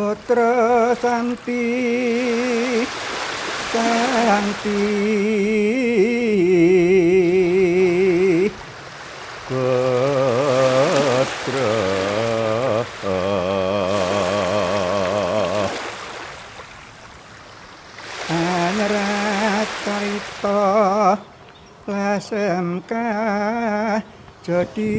Putra Santi Santi Putra Anyarat Carita SMK jadi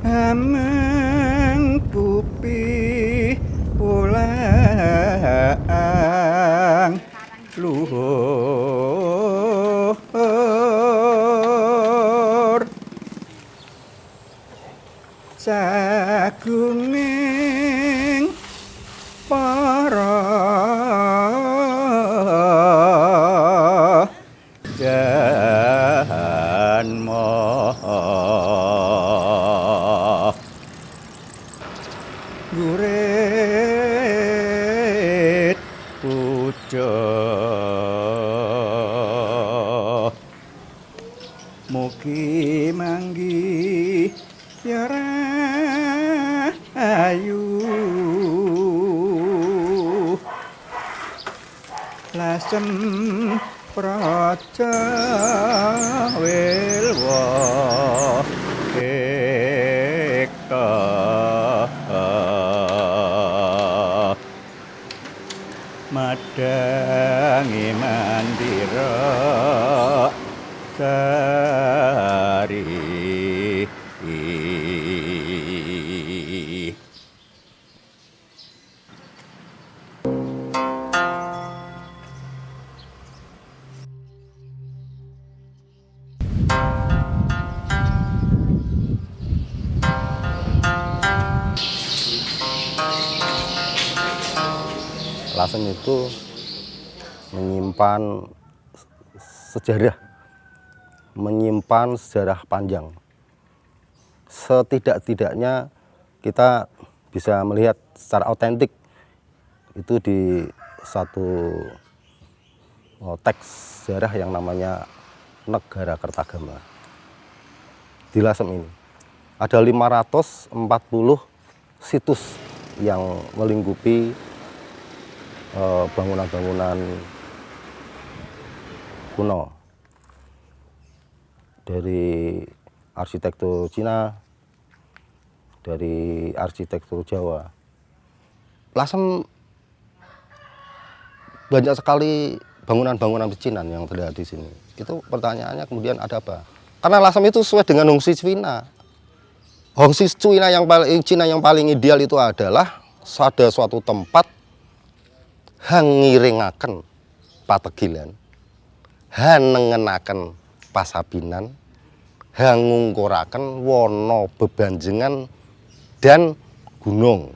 ameng pupi pulang luhur sagunging para janma gurit puja mugi manggi ya rahayu lasem praja wilwa eka madangi mandira sari Lasem itu menyimpan sejarah panjang. Setidak-tidaknya kita bisa melihat secara otentik itu di satu teks sejarah yang namanya Negara Kertagama. Di Lasem ini ada 540 situs yang melingkupi bangunan-bangunan kuno dari arsitektur Cina, dari arsitektur Jawa. Lasem banyak sekali bangunan-bangunan pecinan yang terlihat di sini. Itu pertanyaannya kemudian ada apa? Karena Lasem itu sesuai dengan Hongsi Cina. Hongsi Cina yang paling ideal itu adalah ada suatu tempat hangiringaken pategilan, hanengenaken pasabinan, hangungkuraken wana bebanjengan dan gunung,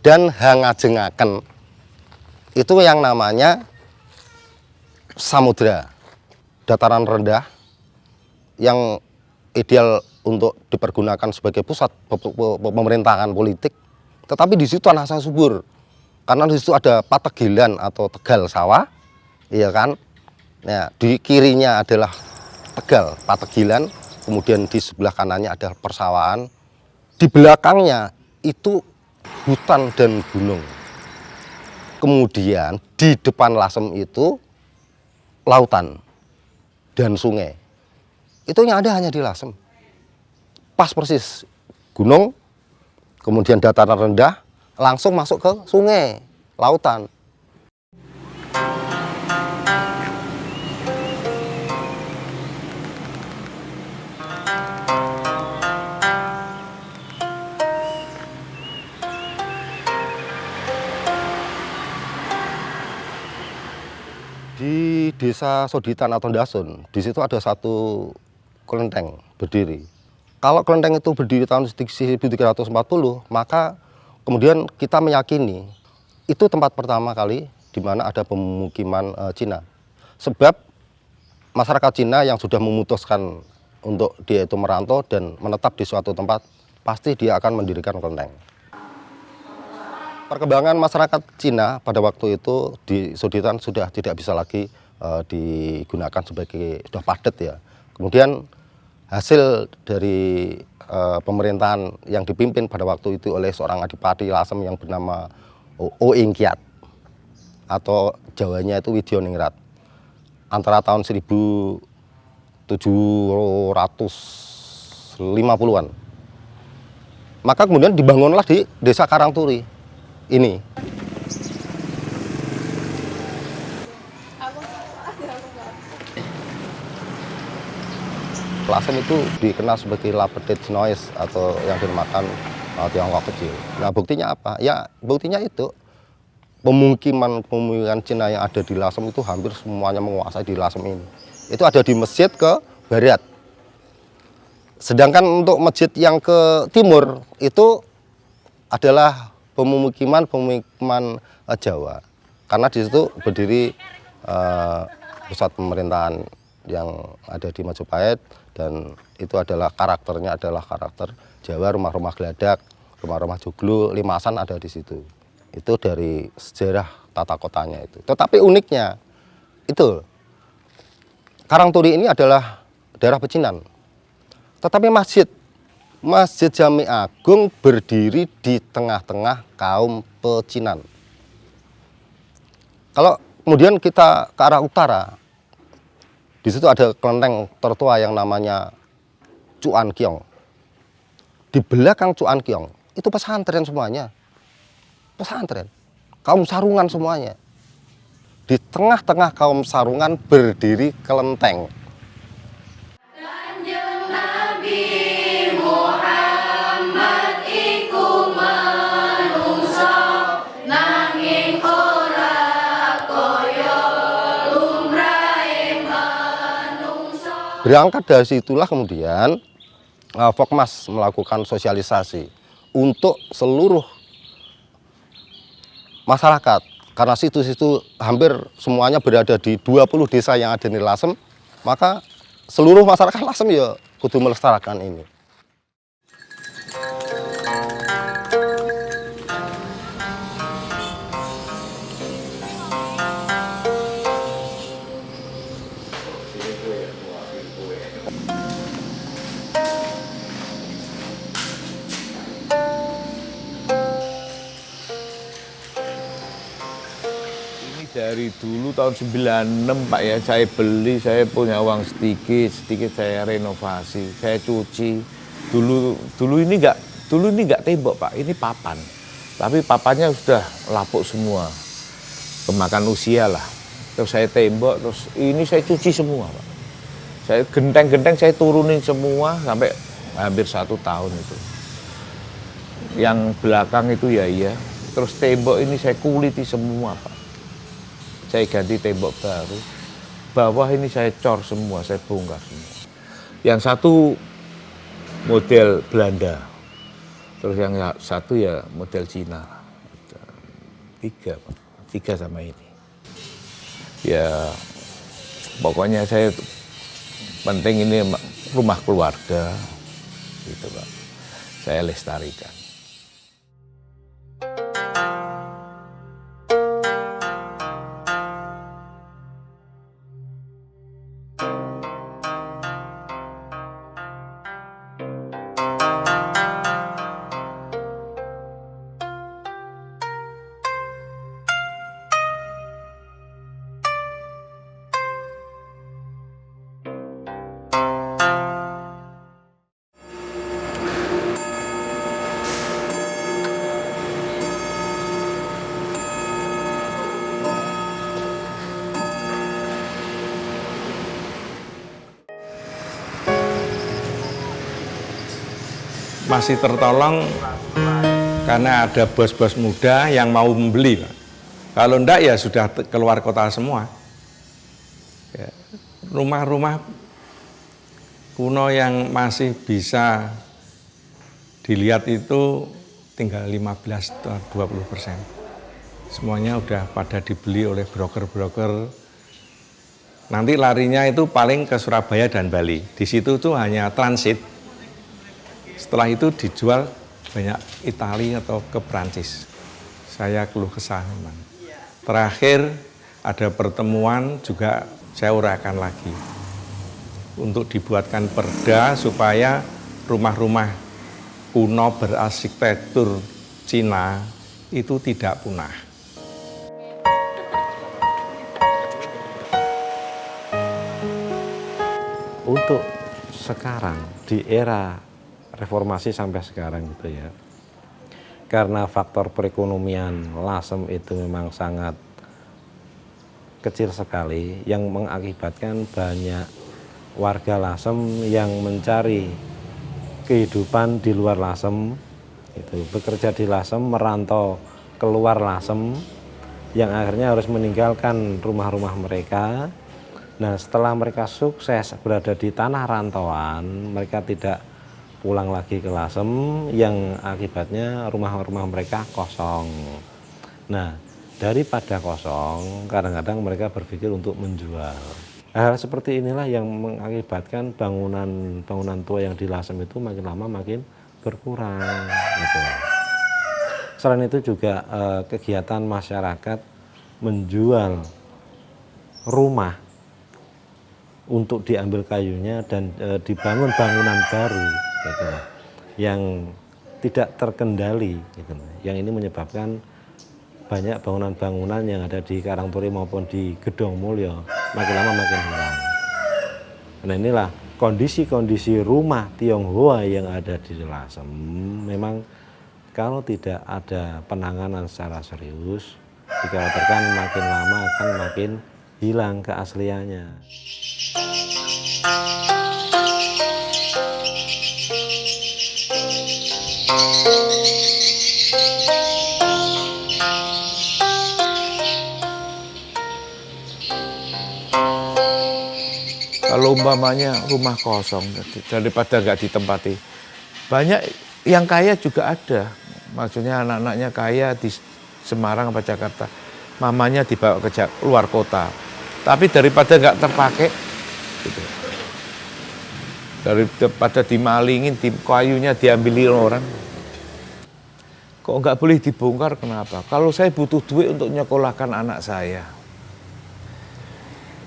dan hangajengaken itu yang namanya samudra, dataran rendah yang ideal untuk dipergunakan sebagai pusat pemerintahan politik. Tetapi di situ tanah subur. Karena di situ ada pategilan atau tegal sawah, iya kan? Nah, di kirinya adalah tegal pategilan, kemudian di sebelah kanannya adalah persawahan, di belakangnya itu hutan dan gunung. Kemudian di depan Lasem itu lautan dan sungai. Itu yang ada hanya di Lasem. Pas persis gunung, kemudian dataran rendah, langsung masuk ke sungai, lautan. Di desa Soditan atau Dasun, di situ ada satu kelenteng berdiri. Kalau kelenteng itu berdiri tahun 1340, maka kemudian kita meyakini itu tempat pertama kali di mana ada pemukiman Cina. Sebab masyarakat Cina yang sudah memutuskan untuk dia itu merantau dan menetap di suatu tempat, pasti dia akan mendirikan kelenteng. Perkembangan masyarakat Cina pada waktu itu di Soditan sudah tidak bisa lagi digunakan sebagai, sudah padat ya. Kemudian hasil dari pemerintahan yang dipimpin pada waktu itu oleh seorang adipati Lasem yang bernama Oingkiat atau Jawanya itu Widyoningrat antara tahun 1750-an. Maka kemudian dibangunlah di Desa Karangturi ini. Lasem itu dikenal sebagai La Petite Chinoise atau yang dinamakan Tiongkok kecil. Nah, buktinya apa? Ya, buktinya itu pemukiman Cina yang ada di Lasem itu hampir semuanya menguasai di Lasem ini. Itu ada di masjid ke barat. Sedangkan untuk masjid yang ke timur itu adalah pemukiman Jawa. Karena di situ berdiri pusat pemerintahan yang ada di Majapahit, dan itu adalah karakternya adalah karakter Jawa, rumah-rumah geladak, rumah-rumah joglo, limasan ada di situ. Itu dari sejarah tata kotanya itu. Tetapi uniknya itu Karangturi ini adalah daerah pecinan. Tetapi Masjid Jami Agung berdiri di tengah-tengah kaum pecinan. Kalau kemudian kita ke arah utara, di situ ada kelenteng tertua yang namanya Cuan Kiong. Di belakang Cuan Kiong itu pesantren semuanya. Pesantren. Kaum sarungan semuanya. Di tengah-tengah kaum sarungan berdiri kelenteng. Berangkat dari situlah kemudian Vokmas melakukan sosialisasi untuk seluruh masyarakat. Karena situ-situ hampir semuanya berada di 20 desa yang ada di Lasem, maka seluruh masyarakat Lasem ya kudu melestarikan ini. Dari dulu tahun 96 Pak ya, saya beli, saya punya uang sedikit saya renovasi, saya cuci. Dulu ini enggak tembok Pak, ini papan. Tapi papannya sudah lapuk semua, kemakan usia lah. Terus saya tembok, terus ini saya cuci semua Pak. Saya genteng-genteng saya turunin semua sampai hampir 1 tahun itu. Yang belakang itu ya iya, terus tembok ini saya kuliti semua Pak. Saya ganti tembok baru, bawah ini saya cor semua, saya bongkar semua. Yang satu model Belanda, terus yang satu ya model Cina. 3 Pak, 3 sama ini. Ya pokoknya saya penting ini rumah keluarga, gitu Pak. Saya lestarikan. Masih tertolong karena ada bos-bos muda yang mau membeli, Pak. Kalau enggak ya sudah keluar kota semua. Ya, rumah-rumah kuno yang masih bisa dilihat itu tinggal 15-20%. Semuanya udah pada dibeli oleh broker-broker. Nanti larinya itu paling ke Surabaya dan Bali. Di situ tuh hanya transit. Setelah itu dijual banyak Italia atau ke Prancis. Saya keluh kesah memang. Terakhir ada pertemuan juga saya uraikan lagi. untuk dibuatkan perda supaya rumah-rumah kuno berarsitektur Cina itu tidak punah. Untuk sekarang di era reformasi sampai sekarang gitu ya, karena faktor perekonomian Lasem itu memang sangat kecil sekali yang mengakibatkan banyak warga Lasem yang mencari kehidupan di luar Lasem, itu bekerja di Lasem, merantau keluar Lasem, yang akhirnya harus meninggalkan rumah-rumah mereka. Nah, setelah mereka sukses berada di tanah rantauan, mereka tidak pulang lagi ke Lasem, yang akibatnya rumah-rumah mereka kosong. Nah, daripada kosong, kadang-kadang mereka berpikir untuk menjual. Hal seperti inilah yang mengakibatkan bangunan tua yang di Lasem itu makin lama makin berkurang. Gitu. Selain itu juga kegiatan masyarakat menjual rumah untuk diambil kayunya dan dibangun bangunan baru, gitu, yang tidak terkendali, gitu. Yang ini menyebabkan banyak bangunan-bangunan yang ada di Karangturi maupun di Gedong Mulyo makin lama makin hilang. Nah, inilah kondisi-kondisi rumah Tionghoa yang ada di Lasem. Memang kalau tidak ada penanganan secara serius, dikhawatirkan makin lama akan makin hilang keasliannya. Kalau umpamanya rumah kosong daripada nggak ditempati, banyak yang kaya juga ada. Maksudnya anak-anaknya kaya di Semarang apa Jakarta, mamanya dibawa ke luar kota. Tapi daripada nggak terpakai, gitu. Daripada dimalingin, kayunya diambilin orang. Kok nggak boleh dibongkar, kenapa? Kalau saya butuh duit untuk nyekolahkan anak saya,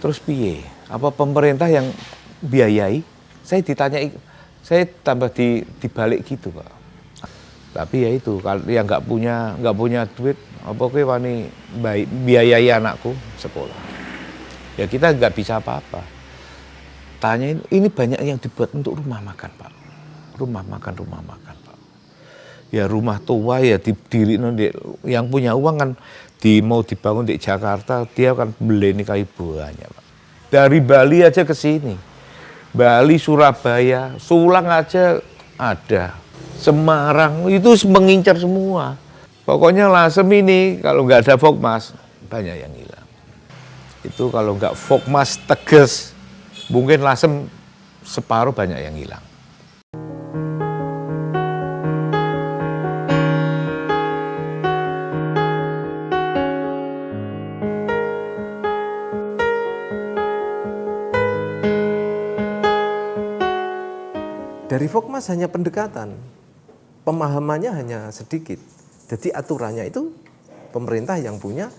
terus piye? Apa pemerintah yang biayai? Saya ditanyai, saya tambah dibalik gitu, Pak. Tapi ya itu, kalau yang nggak punya duit, apa kowe wani biayai anakku sekolah? Ya kita nggak bisa apa-apa. Tanyain, ini banyak yang dibuat untuk rumah makan, Pak. Rumah makan, Pak. Ya rumah tua ya didiriin, yang punya uang kan mau dibangun di Jakarta, dia kan beli ini kayu banyak, Pak. Dari Bali aja ke sini, Bali, Surabaya, Sulang aja ada, Semarang itu mengincar semua. Pokoknya Lasem ini kalau nggak ada Fokmas banyak yang hilang. Itu kalau nggak Fokmas tegas, mungkin Lasem separuh banyak yang hilang. Dari Fokmas hanya pendekatan, pemahamannya hanya sedikit. Jadi aturannya itu pemerintah yang punya.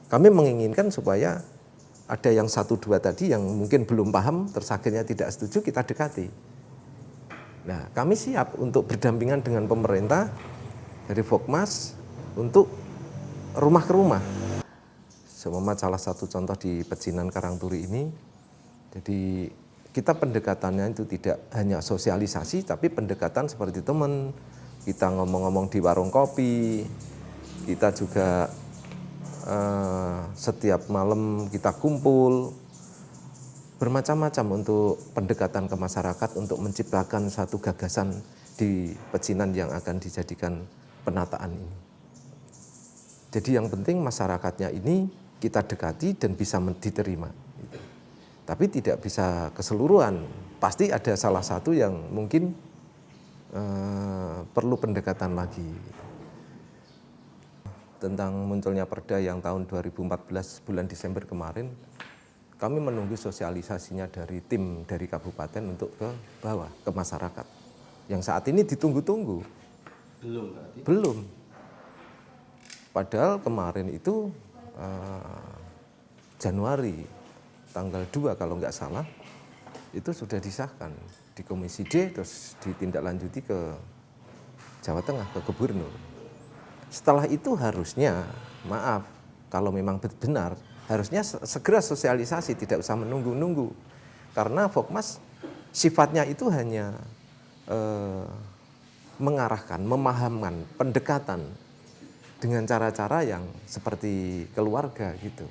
Kami menginginkan supaya ada yang 1-2 tadi yang mungkin belum paham, terus akhirnya tidak setuju, kita dekati. Nah, kami siap untuk berdampingan dengan pemerintah dari Fokmas untuk rumah ke rumah. Seumpama salah satu contoh di Pecinan Karangturi ini, jadi kita pendekatannya itu tidak hanya sosialisasi, tapi pendekatan seperti teman. Kita ngomong-ngomong di warung kopi, kita juga setiap malam kita kumpul, bermacam-macam untuk pendekatan ke masyarakat untuk menciptakan satu gagasan di Pecinan yang akan dijadikan penataan ini. Jadi yang penting masyarakatnya ini kita dekati dan bisa diterima. Tapi tidak bisa keseluruhan, pasti ada salah satu yang mungkin perlu pendekatan lagi. Tentang munculnya perda yang tahun 2014 bulan Desember kemarin, kami menunggu sosialisasinya dari tim dari kabupaten untuk ke bawah, ke masyarakat. Yang saat ini ditunggu-tunggu. Belum berarti? Belum. Padahal kemarin itu Januari, tanggal 2 kalau nggak salah, itu sudah disahkan di Komisi D, terus ditindaklanjuti ke Jawa Tengah, ke Gubernur. Setelah itu harusnya, maaf, kalau memang benar, harusnya segera sosialisasi, tidak usah menunggu-nunggu. Karena Vokmas sifatnya itu hanya mengarahkan, memahamkan, pendekatan dengan cara-cara yang seperti keluarga gitu.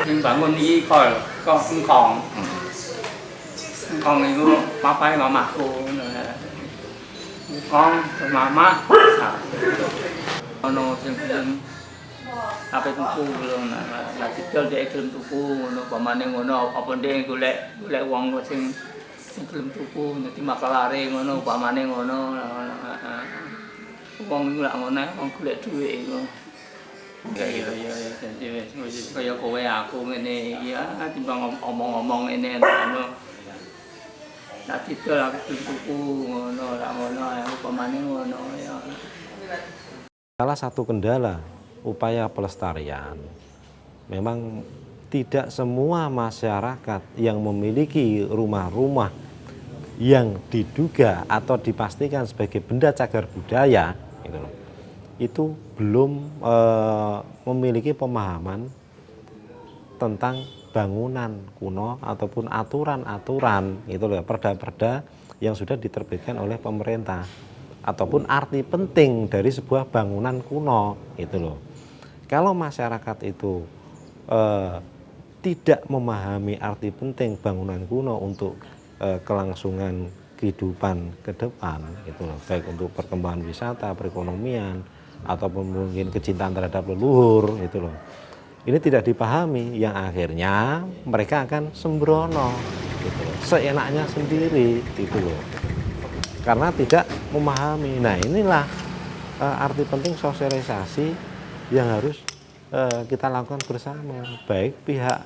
Mình bangun ini kok engkong itu papai mamaku engkong mama ono sing apa tuku belum lah tinggal dia gelem tuku ngono pamane ngono apa ndek golek wong sing gelem tuku nanti makalare ngono pamane ngono wong iku lak ngono wong golek dhuwit iku. Ya kaya kowe aku ngene ya timbang omong-omong ngene anu. Nek didol aku tuku ngono ra ngono upamane ngono ya. Salah satu kendala upaya pelestarian memang tidak semua masyarakat yang memiliki rumah-rumah yang diduga atau dipastikan sebagai benda cagar budaya itu belum memiliki pemahaman tentang bangunan kuno ataupun aturan-aturan perda-perda yang sudah diterbitkan oleh pemerintah ataupun arti penting dari sebuah bangunan kuno Kalau masyarakat itu tidak memahami arti penting bangunan kuno untuk kelangsungan kehidupan ke depan baik untuk perkembangan wisata, perekonomian ataupun mungkin kecintaan terhadap leluhur Ini tidak dipahami yang akhirnya mereka akan sembrono seenaknya sendiri Karena tidak memahami. Nah, inilah arti penting sosialisasi yang harus kita lakukan bersama, baik pihak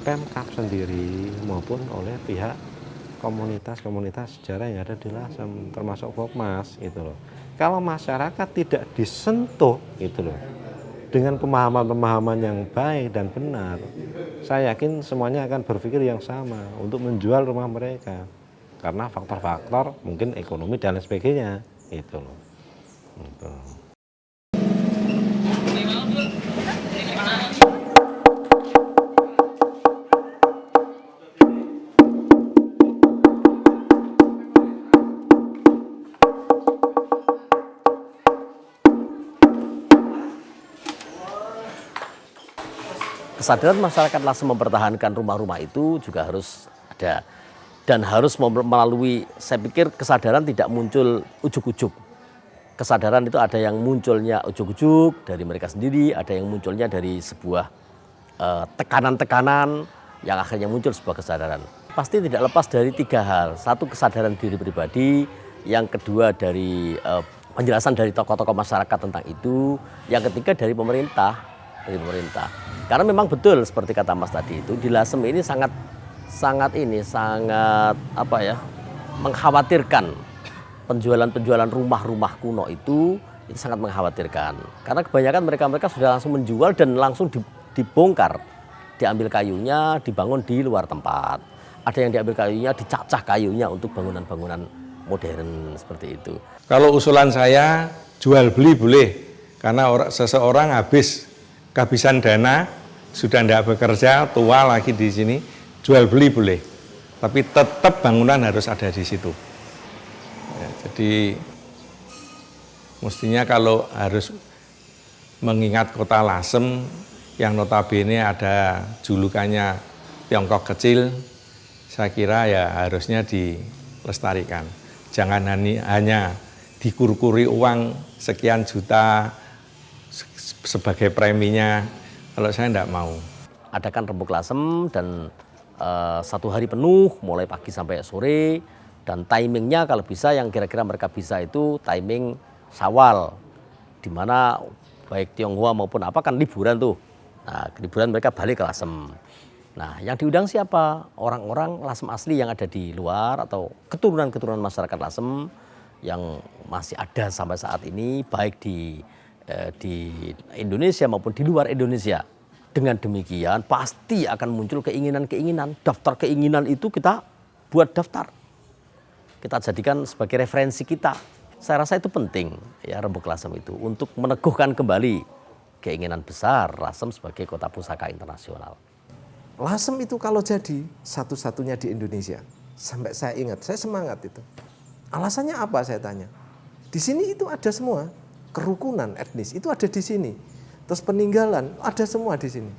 Pemkab sendiri maupun oleh pihak komunitas-komunitas sejarah yang ada di Lasem, termasuk Vokmas Kalau masyarakat tidak disentuh dengan pemahaman-pemahaman yang baik dan benar, saya yakin semuanya akan berpikir yang sama untuk menjual rumah mereka karena faktor-faktor mungkin ekonomi dan lain sebagainya Kesadaran masyarakat Lasem mempertahankan rumah-rumah itu juga harus ada dan harus melalui, saya pikir kesadaran tidak muncul ujuk-ujuk. Kesadaran itu ada yang munculnya ujuk-ujuk dari mereka sendiri, ada yang munculnya dari sebuah tekanan-tekanan yang akhirnya muncul sebuah kesadaran. Pasti tidak lepas dari 3 hal. Satu, kesadaran diri pribadi, yang kedua dari penjelasan dari tokoh-tokoh masyarakat tentang itu, yang ketiga dari pemerintah. Karena memang betul seperti kata Mas tadi itu di Lasem ini sangat mengkhawatirkan penjualan rumah-rumah kuno itu sangat mengkhawatirkan. Karena kebanyakan mereka sudah langsung menjual dan langsung dibongkar, diambil kayunya, dibangun di luar tempat. Ada yang diambil kayunya, dicacah kayunya untuk bangunan-bangunan modern seperti itu. Kalau usulan saya jual beli boleh, karena seseorang kehabisan dana, sudah tidak bekerja, tua lagi di sini, jual beli boleh. Tapi tetap bangunan harus ada di situ. Ya, jadi mestinya kalau harus mengingat kota Lasem yang notabene ada julukannya Tiongkok kecil, saya kira ya harusnya dilestarikan. Jangan hanya dikurkuri uang sekian juta sebagai preminya, kalau saya tidak mau. Adakan Rembuk Lasem dan 1 hari penuh mulai pagi sampai sore, dan timingnya kalau bisa yang kira-kira mereka bisa itu timing Syawal, di mana baik Tionghoa maupun apa kan liburan tuh. Nah, liburan mereka balik ke Lasem. Nah, yang diundang siapa? Orang-orang Lasem asli yang ada di luar atau keturunan-keturunan masyarakat Lasem yang masih ada sampai saat ini, baik di Indonesia maupun di luar Indonesia. Dengan demikian pasti akan muncul keinginan-keinginan. Daftar keinginan itu kita buat daftar. Kita jadikan sebagai referensi kita. Saya rasa itu penting ya Rembuk Lasem itu untuk meneguhkan kembali keinginan besar Lasem sebagai kota pusaka internasional. Lasem itu kalau jadi satu-satunya di Indonesia. Sampai saya ingat, saya semangat itu. Alasannya apa saya tanya? Di sini itu ada semua. Kerukunan etnis itu ada di sini. Terus peninggalan ada semua di sini.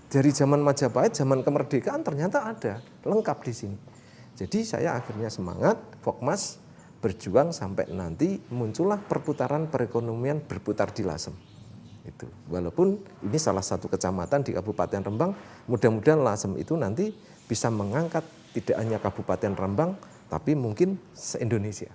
Dari zaman Majapahit, zaman kemerdekaan ternyata ada. Lengkap di sini. Jadi saya akhirnya semangat, Vokmas berjuang sampai nanti muncullah perputaran perekonomian berputar di Lasem. Itu. Walaupun ini salah satu kecamatan di Kabupaten Rembang, mudah-mudahan Lasem itu nanti bisa mengangkat tidak hanya Kabupaten Rembang, tapi mungkin se-Indonesia.